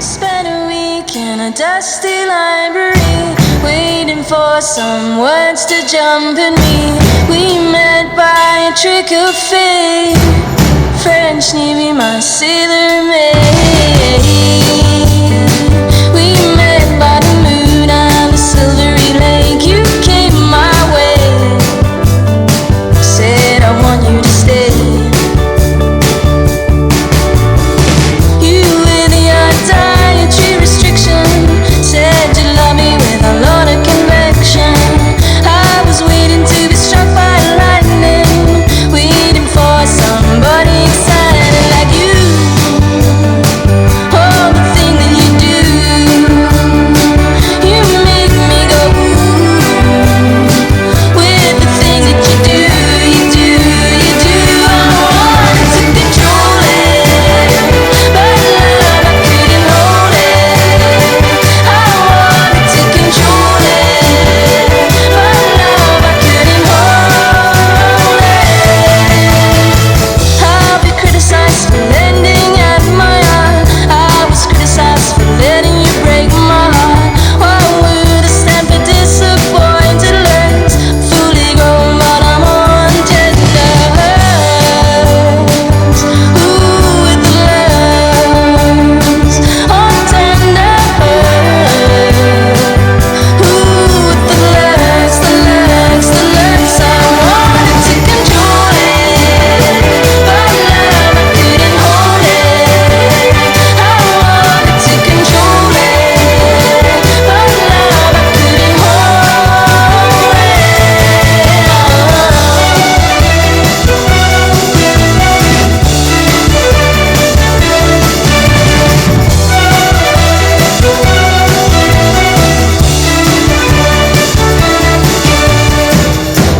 spent a week in a dusty library, waiting for some words to jump at me. We met by a trick of fate, French Navy, my sailor maid. We met by the moon and the silvery lake. You came my way, said I want you to stay. You with your dietary restriction said you love me with a lot of conviction. I was waiting to be struck by lightning, waiting for somebody excited like you. Oh, the thing that you do, you make me go ooh. With the thing that you do, you do, you do. I wanted to control it, but love, I couldn't hold it. I wanted to control it, but love, I couldn't hold it. I'll be criticized for lending at my heart. I was criticized for letting you break my heart. Why would I stand for disappointed learns? Fully grown, but I'm on tender hurts. Ooh, with the learns, on tender hurts. Ooh, with the learns, the learns, the learns. I wanted to control it, but love, I couldn't hold it. I wanted to control it, but love, I couldn't hold it.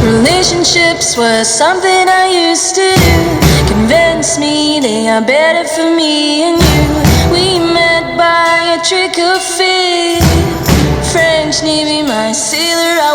Relationships were something I used to do. Convince me they are better for me and you. We met by a trick of fate, French Navy, my sailor, I